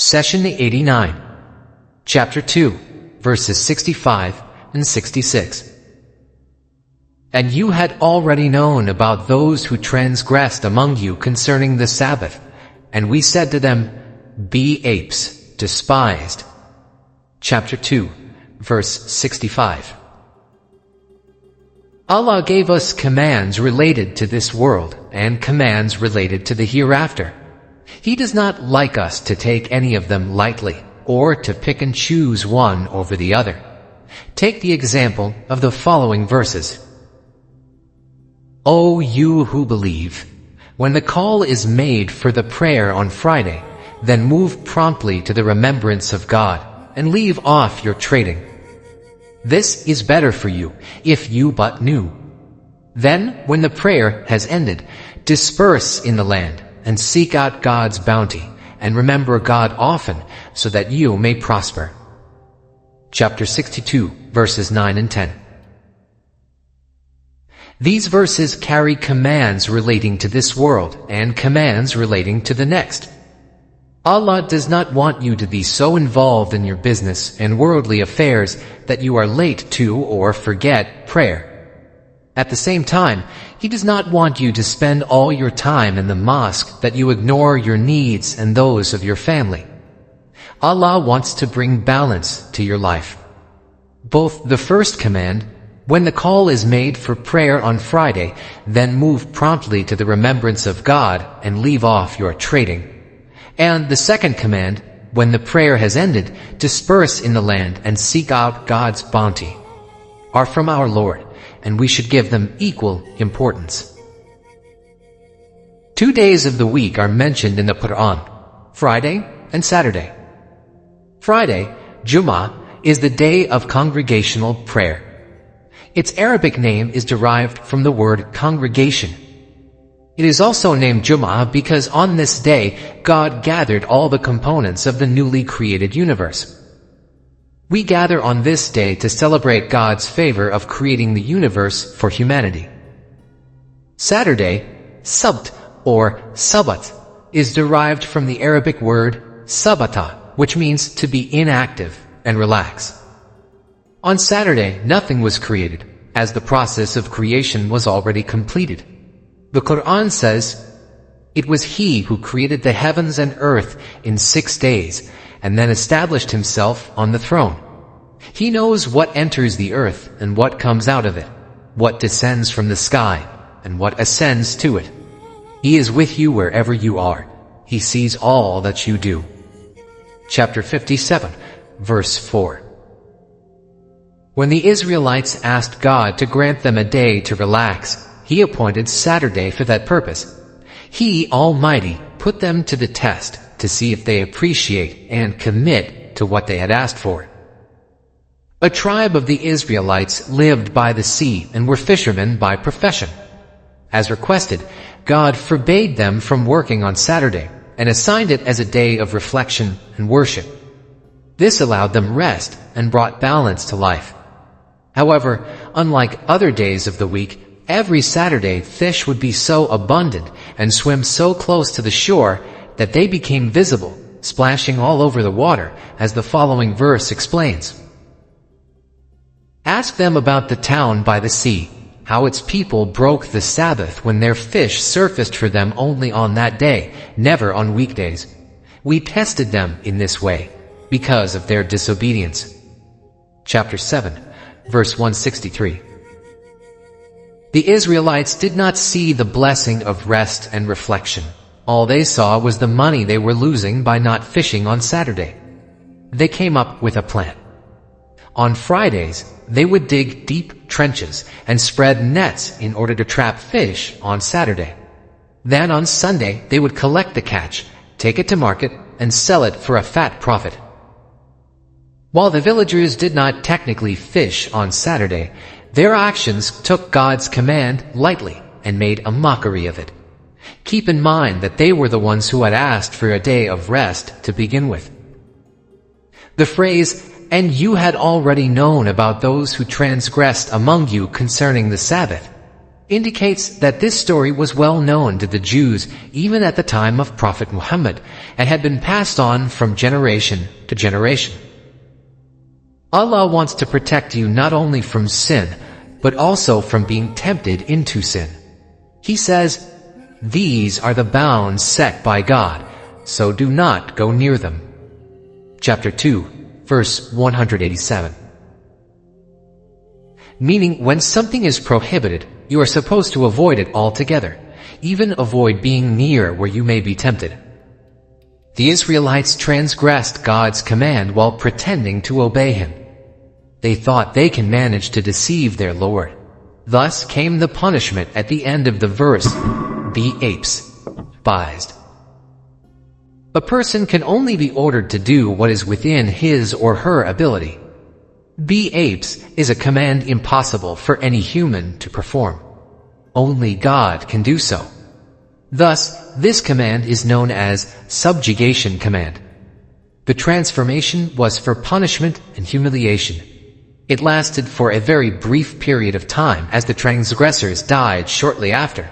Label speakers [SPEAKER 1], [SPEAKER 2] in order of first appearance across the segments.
[SPEAKER 1] Session 89, Chapter 2, verses 65 and 66. And you had already known about those who transgressed among you concerning the Sabbath, and we said to them, Be apes, despised. Chapter 2, verse 65. Allah gave us commands related to this world and commands related to the hereafter. He does not like us to take any of them lightly, or to pick and choose one over the other. Take the example of the following verses. O you who believe, when the call is made for the prayer on Friday, then move promptly to the remembrance of God, and leave off your trading. This is better for you, if you but knew. Then, when the prayer has ended, disperse in the land, and seek out God's bounty, and remember God often, so that you may prosper. Chapter 62, verses 9 and 10. These verses carry commands relating to this world, and commands relating to the next. Allah does not want you to be so involved in your business and worldly affairs that you are late to or forget prayer. At the same time, He does not want you to spend all your time in the mosque that you ignore your needs and those of your family. Allah wants to bring balance to your life. Both the first command, when the call is made for prayer on Friday, then move promptly to the remembrance of God and leave off your trading. And the second command, when the prayer has ended, disperse in the land and seek out God's bounty, are from our Lord, and we should give them equal importance. 2 days of the week are mentioned in the Quran, Friday and Saturday. Friday, Jummah, is the day of congregational prayer. Its Arabic name is derived from the word congregation. It is also named Jummah because on this day, God gathered all the components of the newly created universe. We gather on this day to celebrate God's favor of creating the universe for humanity. Saturday, Sabt or Sabbath, is derived from the Arabic word Sabbata, which means to be inactive and relax. On Saturday, nothing was created, as the process of creation was already completed. The Quran says, It was He who created the heavens and earth in 6 days, and then established Himself on the throne. He knows what enters the earth and what comes out of it, what descends from the sky and what ascends to it. He is with you wherever you are. He sees all that you do. Chapter 57, verse 4. When the Israelites asked God to grant them a day to relax, He appointed Saturday for that purpose. He, Almighty, put them to the test to see if they appreciate and commit to what they had asked for. A tribe of the Israelites lived by the sea and were fishermen by profession. As requested, God forbade them from working on Saturday and assigned it as a day of reflection and worship. This allowed them rest and brought balance to life. However, unlike other days of the week, every Saturday fish would be so abundant and swim so close to the shore that they became visible, splashing all over the water, as the following verse explains. Ask them about the town by the sea, how its people broke the Sabbath when their fish surfaced for them only on that day, never on weekdays. We tested them in this way, because of their disobedience. Chapter 7, verse 163. The Israelites did not see the blessing of rest and reflection. All they saw was the money they were losing by not fishing on Saturday. They came up with a plan. On Fridays, they would dig deep trenches and spread nets in order to trap fish on Saturday. Then on Sunday, they would collect the catch, take it to market, and sell it for a fat profit. While the villagers did not technically fish on Saturday, their actions took God's command lightly and made a mockery of it. Keep in mind that they were the ones who had asked for a day of rest to begin with. The phrase, "And you had already known about those who transgressed among you concerning the Sabbath," indicates that this story was well known to the Jews even at the time of Prophet Muhammad and had been passed on from generation to generation. Allah wants to protect you not only from sin, but also from being tempted into sin. He says, "These are the bounds set by God, so do not go near them." Chapter 2, verse 187. Meaning, when something is prohibited, you are supposed to avoid it altogether, even avoid being near where you may be tempted. The Israelites transgressed God's command while pretending to obey Him. They thought they can manage to deceive their Lord. Thus came the punishment at the end of the verse, "Be apes." Bised. A person can only be ordered to do what is within his or her ability. Be apes is a command impossible for any human to perform. Only God can do so. Thus, this command is known as subjugation command. The transformation was for punishment and humiliation. It lasted for a very brief period of time as the transgressors died shortly after.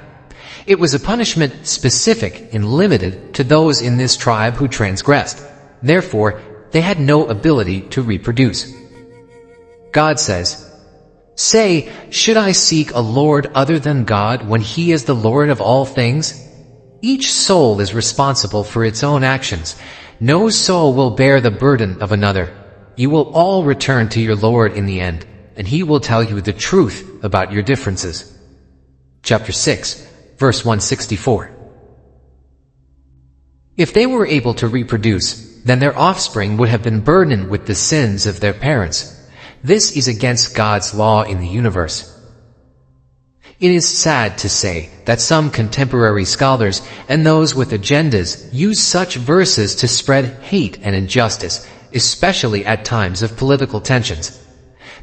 [SPEAKER 1] It was a punishment specific and limited to those in this tribe who transgressed. Therefore, they had no ability to reproduce. God says, "Say, should I seek a Lord other than God when He is the Lord of all things? Each soul is responsible for its own actions. No soul will bear the burden of another. You will all return to your Lord in the end, and He will tell you the truth about your differences." Chapter 6, verse 164. If they were able to reproduce, then their offspring would have been burdened with the sins of their parents. This is against God's law in the universe. It is sad to say that some contemporary scholars and those with agendas use such verses to spread hate and injustice, especially at times of political tensions.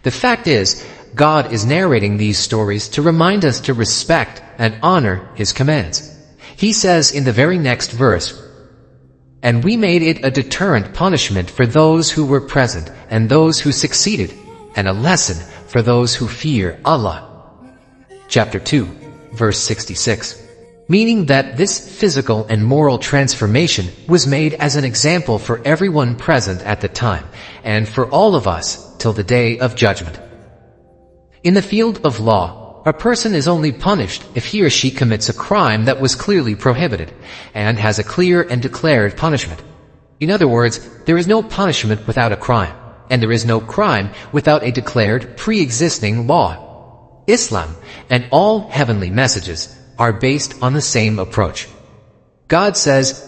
[SPEAKER 1] The fact is, God is narrating these stories to remind us to respect and honor His commands. He says in the very next verse, "And we made it a deterrent punishment for those who were present and those who succeeded, and a lesson for those who fear Allah." Chapter 2, verse 66. Meaning that this physical and moral transformation was made as an example for everyone present at the time, and for all of us till the day of judgment. In the field of law, a person is only punished if he or she commits a crime that was clearly prohibited, and has a clear and declared punishment. In other words, there is no punishment without a crime, and there is no crime without a declared pre-existing law. Islam and all heavenly messages are based on the same approach. God says,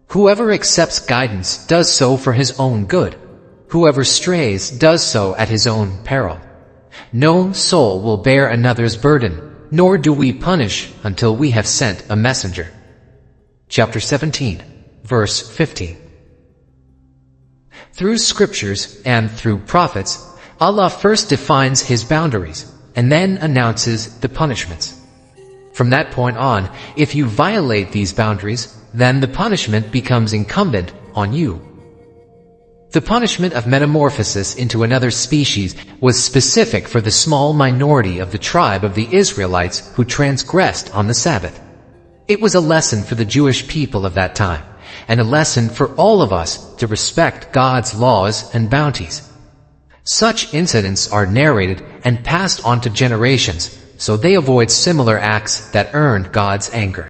[SPEAKER 1] "Whoever accepts guidance does so for his own good. Whoever strays does so at his own peril. No soul will bear another's burden, nor do we punish until we have sent a messenger." Chapter 17, verse 15. Through scriptures and through prophets, Allah first defines His boundaries and then announces the punishments. From that point on, if you violate these boundaries, then the punishment becomes incumbent on you. The punishment of metamorphosis into another species was specific for the small minority of the tribe of the Israelites who transgressed on the Sabbath. It was a lesson for the Jewish people of that time, and a lesson for all of us to respect God's laws and bounties. Such incidents are narrated and passed on to generations, so they avoid similar acts that earned God's anger.